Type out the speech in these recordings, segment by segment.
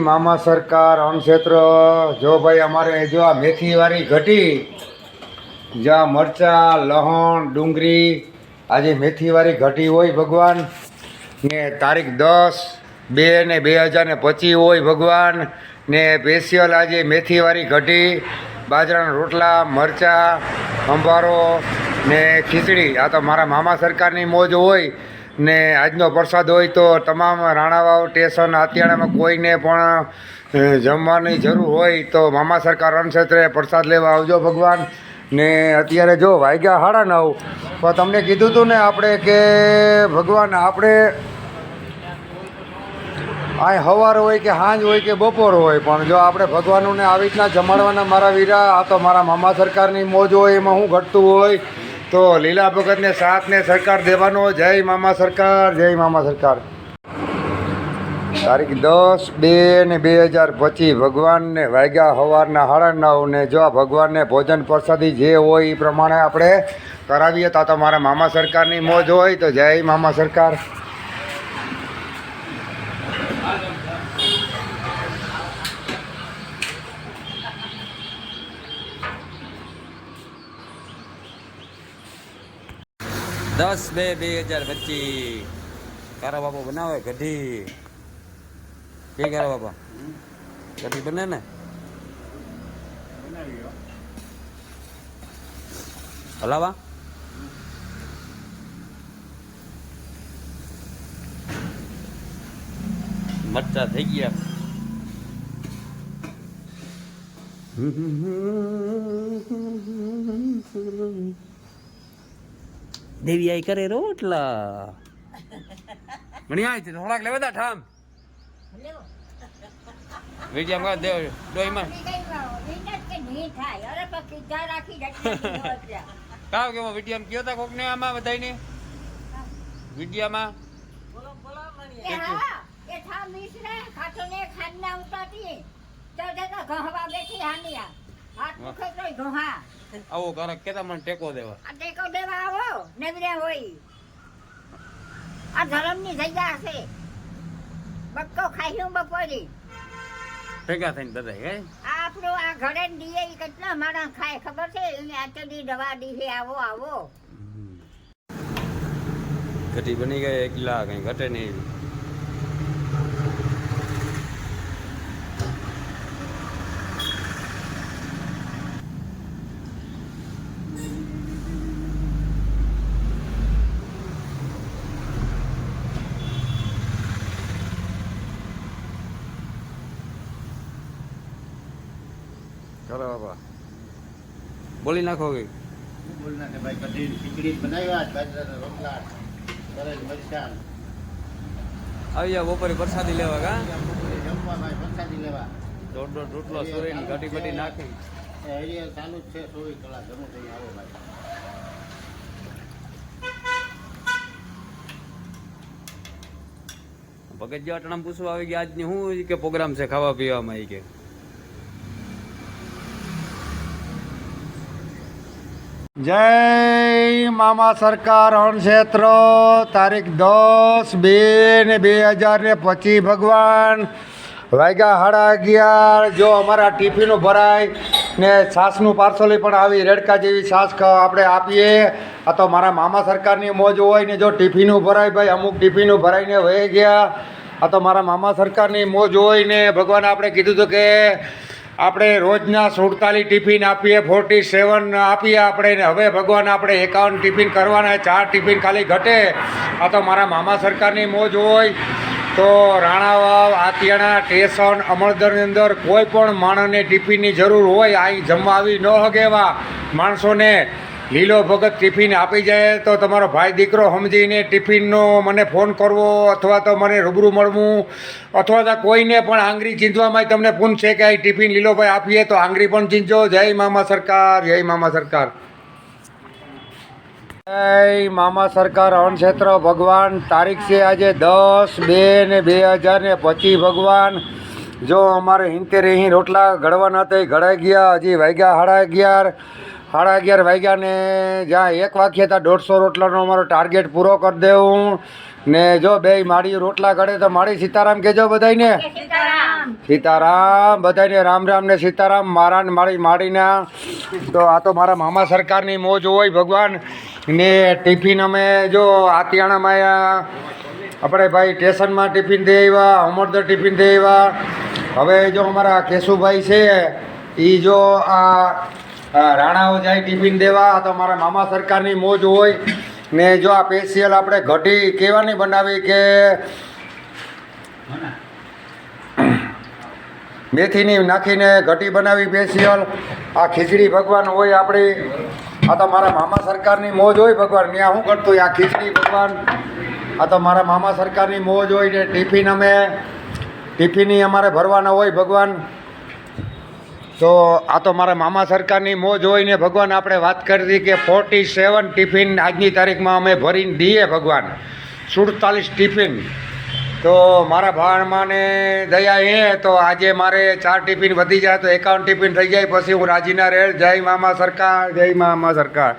મામા સરકાર અણક્ષેત્ર જો ભાઈ અમારે જો આ મેથીવાળી ઘટી જ્યાં મરચાં લહણ ડુંગળી આજે મેથીવાળી ઘટી હોય ભગવાન ને તારીખ 10/2/2025 હોય ભગવાન ને સ્પેશિયલ આજે મેથીવાળી ઘટી બાજરાના રોટલા મરચાં સંભારો ને ખીચડી આ તો મારા મામા સરકારની મોજ હોય ને આજનો પ્રસાદ હોય તો તમામ રાણાવાવ સ્ટેશન આતિયાણામાં કોઈને પણ જમવાની જરૂર હોય તો મામા સરકાર અણક્ષેત્રે પ્રસાદ લેવા આવજો ભગવાન ને અત્યારે જો વાગ્યા 9:30 તો તમને કીધું હતું ને આપણે કે ભગવાન આપણે આ સવાર હોય કે સાંજ હોય કે બપોર હોય પણ જો આપણે ભગવાનોને આવી રીતના જમાડવાના મારા વીરા આ તો મારા મામા સરકારની મોજ હોય એમાં શું ઘટતું હોય તો લીલા ભગતને સાથને સરકાર દેવાનો જય મામા સરકાર જય મામા સરકાર તારીખ 10/2/2025 ભગવાનને વાગ્યા સવારના 9:30 ને જો આ ભગવાનને ભોજન પ્રસાદી જે હોય એ પ્રમાણે આપણે કરાવીએ તો મારા મામા સરકારની મોજ હોય તો જય મામા સરકાર દસ 2/2025 કારા બાપા બનાવે કઢી કે કારા બાપા કઢી બને ને હલાવા મરચા થઈ ગયા દેવી આઈ કરે રોટલા મણી આઈ છે થોડાક લેવા દા ઠામ વિજય માં દેવ ડોઈમાં કાવ કે વિડિયમ કયો તા કોક ને આમાં બધાઈને વિડિયામાં એ થા મિશ્રે ખાતો ને ખાના ઉતાતી તો જતો ઘહવા બેઠી હાનિયા હાથ મુખે તો ઘહા આવો ઘર કેતા મને ટેકો દેવા આ ટેકો દેવા આવો નવરે હોય આ ધર્મની જગ્યા છે બક્કો ખાઈયું બપોરી ભેગા થઈને બધા હે આપણો આ ઘરે દીએ કેટલા માણસ ખાય ખબર છે એને આટલી દવા દીધી આવો આવો ઘટી બની ગઈ એકલા કઈ ઘટે નહીં કરો બાપા બોલી નાખો કે બોલી નાખે ભાઈ કઢી ખીચડી બનાવ્યા બાજરાના રોટલા તરેલ મરચાં આવી જાવ બપોરે પ્રસાદી લેવા કા જમવા ભાઈ પ્રસાદી લેવા દોઢ રોટલો સુરેની ઘટી બટી નાખી એરિયા ચાલુ જ છે 24 કલાક ગમે ત્યાં આવો ભાઈ ભગત જે અટણા પૂછવા આવી ગયા આજની શું કે પ્રોગ્રામ છે ખાવા પીવામાં આવી કે જય મામા સરકાર અણક્ષેત્ર તારીખ 10/2/2025 ભગવાન વાગ્યા 11:30 જો અમારા ટિફિનો ભરાય ને છાસનું પાર્સલ પણ આવી રેડકા જેવી છાસ આપણે આપીએ આ તો મારા મામા સરકારની મોજ હોય ને જો ટિફિનો ભરાય ભાઈ અમુક ટિફિનો ભરાઈને વહી ગયા આ તો મારા મામા સરકારની મોજ હોય ને ભગવાન આપણે કીધું હતું કે આપણે રોજના 47 ટિફિન આપીએ 47 આપીએ આપણે ને હવે ભગવાન આપણે 51 ટિફિન કરવાના 4 ટિફિન ખાલી ઘટે આ તો મારા મામા સરકારની મોજ હોય તો રાણાવાવ આતિયાણા સ્ટેશન અમરદરની અંદર કોઈ પણ માણસને ટિફિનની જરૂર હોય અહીં જમવા આવી ન હગેવા માણસોને લીલો ભગત ટિફિન આપી જાય તો તમારો ભાઈ દીકરો સમજીને ટિફિનનો મને ફોન કરવો અથવા તો મને રૂબરૂ મળવું અથવા તો કોઈને પણ આંગળી ચીંધવામાં તમને પૂછશે કે આ ટિફિન લીલોભાઈ આપીએ તો આંગળી પણ ચીંધજો જય મામા સરકાર જય મામા સરકાર જય મામા સરકાર અણક્ષેત્ર ભગવાન તારીખ છે આજે 10/2/2025 ભગવાન જો અમારે 70 રોટલા ઘડવાના હતા એ ઘડાઈ ગયા હજી વાગ્યા 11:30 વાગ્યા ને જ્યાં 1 વાગ્યે ત્યાં 150 રોટલાનો અમારો ટાર્ગેટ પૂરો કરી દેવું ને જો બે માળી રોટલા ઘડે તો માળી સીતારામ કહેજો બધાને. સીતારામ બધાને રામ રામ ને સીતારામ મારા ને મારી માડીના. તો આ તો મારા મામા સરકારની મોજ હોય ભગવાન ને ટિફિન અમે જો આતિયાણામાં આપણે ભાઈ સ્ટેશનમાં ટિફિન દે આવ્યા, અમરદર ટિફિન દે આવ્યા. હવે જો અમારા કેશુભાઈ છે એ જો આ રાણાઓ જાય ટિફિન દેવા. આ તો મારા મામા સરકારની મોજ હોય ને જો આ સ્પેશિયલ આપણે ઘટી કેવાની બનાવી કે મેથીની નાખીને ઘટી બનાવી સ્પેશિયલ. આ ખીચડી ભગવાન હોય આપણી. આ તો મારા મામા સરકારની મોજ હોય ભગવાન. ત્યાં શું કરતું હોય આ ખીચડી ભગવાન. આ તો મારા મામા સરકારની મોજ હોય ને ટિફિન અમારે ભરવાના હોય ભગવાન. તો આ તો મારા મામા સરકારની મોજ હોય ને ભગવાન. આપણે વાત કરી હતી કે 47 ટિફિન આજની તારીખમાં અમે ભરીને દઈએ ભગવાન. 47 ટિફિન. તો મારા ભાણમાને દયા એ તો આજે મારે 4 ટિફિન વધી જાય તો 51 ટિફિન થઈ જાય. પછી હું રાજીના રહે. જય મામા સરકાર, જય મામા સરકાર.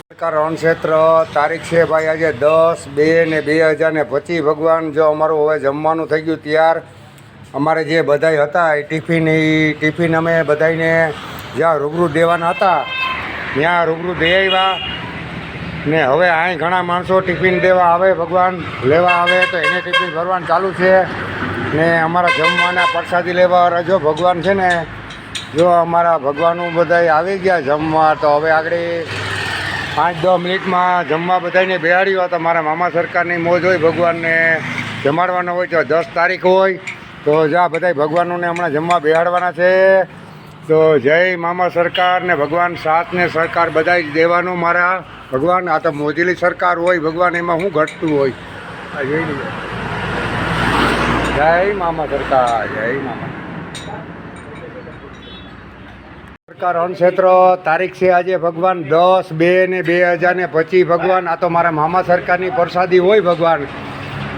સરકાર રણક્ષેત્ર તારીખ છે ભાઈ આજે 10/2/2025 ભગવાન. જો અમારું હવે જમવાનું થઈ ગયું તૈયાર. અમારે જે બધાય હતા એ ટિફિન અમે બધાને જ્યાં રૂબરૂ દેવાના હતા ત્યાં રૂબરૂ દઈ આવ્યા. ને હવે અહીં ઘણા માણસો ટિફિન દેવા આવે ભગવાન, લેવા આવે તો એને ટિફિન ભરવાનું ચાલુ છે. ને અમારા જમવાના પ્રસાદી લેવા રજો ભગવાન છે ને. જો અમારા ભગવાનું બધાય આવી ગયા જમવા. તો હવે આગળ 5-10 મિનિટમાં જમવા બધાને બેહાડ્યું. તો મારા મામા સરકારની મોજ હોય ભગવાનને જમાડવાનો હોય. તો 10 તારીખ હોય તો જ્યાં બધા ભગવાનોને હમણાં જમવા બેહાડવાના છે. તો જય મામા સરકાર ને ભગવાન. સાથ ને સરકાર બધા જ દેવાનું મારા ભગવાન. આ તો મોદીની સરકાર હોય ભગવાન. એમાં શું ઘટતું હોય આ જોઈ લો. જય મામા સરકાર, જય મામા સરકાર. રણક્ષેત્ર તારીખ છે આજે ભગવાન 10/2/2025 ભગવાન. આ તો મારા મામા સરકારની પ્રસાદી હોય ભગવાન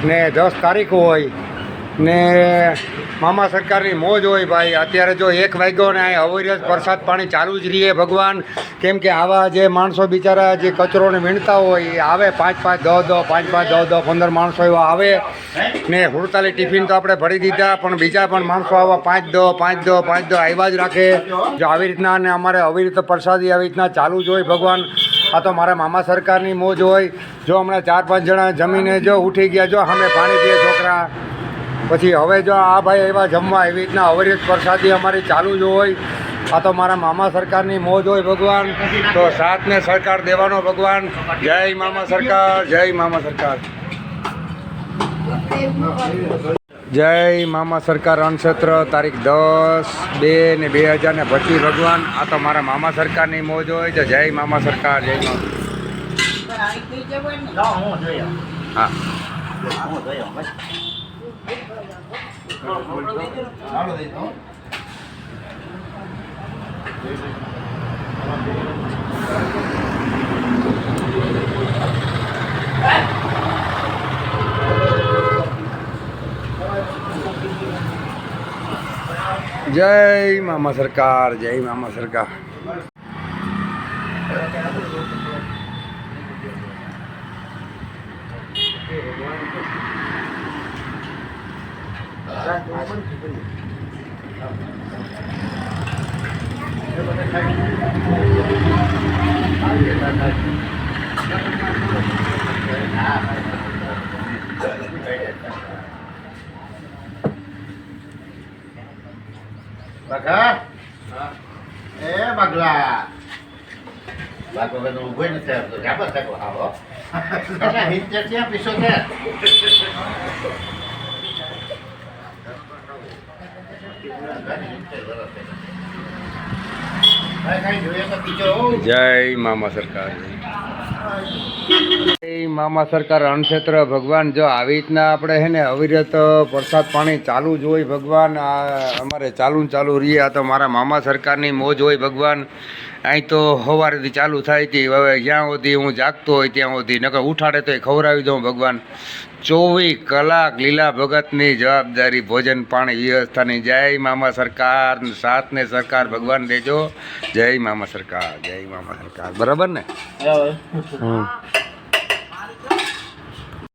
ને 10 તારીખ હોય ને મામા સરકારની મોજ હોય ભાઈ. અત્યારે જો 1 વાગ્યો ને અહીં અવિરત પ્રસાદ પાણી ચાલુ જ રહીએ ભગવાન. કેમ કે આવા જે માણસો બિચારા જે કચરોને વીણતા હોય એ આવે 5-5, 10-10, 5-5, 10-10, 15 માણસો એવા આવે ને 47 ટિફિન તો આપણે ભરી દીધા. પણ બીજા પણ માણસો આવા 5-10, 5-10, 5-10 આવ્યા જ રાખે. જો આવી રીતના અને અમારે અવિરત પ્રસાદી આવી રીતના ચાલુ જ હોય ભગવાન. આ તો મારા મામા સરકારની મોજ હોય. જો હમણાં 4-5 જણા જમીને જો ઉઠી ગયા. જો અમે પાણી પીએ છોકરા. પછી હવે જો આ ભાઈ એવા જમવા એવી રીતના અવિરત પ્રસાદી અમારી ચાલુ જ હોય. આ તો મારા મામા સરકારની મોજ હોય ભગવાન. તો સાથને સરકાર દેવાનો ભગવાન. જય મામા સરકાર, જય મામા સરકાર, જય મામા સરકાર. રણક્ષેત્ર તારીખ 10/2/2025 ભગવાન. આ તો મારા મામા સરકારની મોજ હોય. તો જય મામા સરકાર, જય મામા. હા જય મામા સરકાર, જય મામા સરકાર. Baka? Bagla. Bago ka nung buhay na tayo. Dapat ako ako. Kaya hinter siya, piso niya. જય મામા સરકાર, જય મામા સરકાર. રણક્ષેત્ર ભગવાન. જો આવી રીતના આપણે છે ને અવિરત પ્રસાદ પાણી ચાલુ જ હોય ભગવાન. આ અમારે ચાલુ ને ચાલુ રહીએ. આ તો મારા મામા સરકારની મોજ હોય ભગવાન. અહીં તો સવારેથી ચાલુ થાય હતી. હવે જ્યાં સુધી હું જાગતો હોય ત્યાં સુધી, નકર ઉઠાડે તો ખવડાવી દઉં ભગવાન. 24 કલાક લીલા ભગતની જવાબદારી, ભોજન પાણી વ્યવસ્થાની. જય મામા સરકાર. સાથને સરકાર ભગવાન દેજો. જય મામા સરકાર, જય મામા સરકાર. બરાબર ને?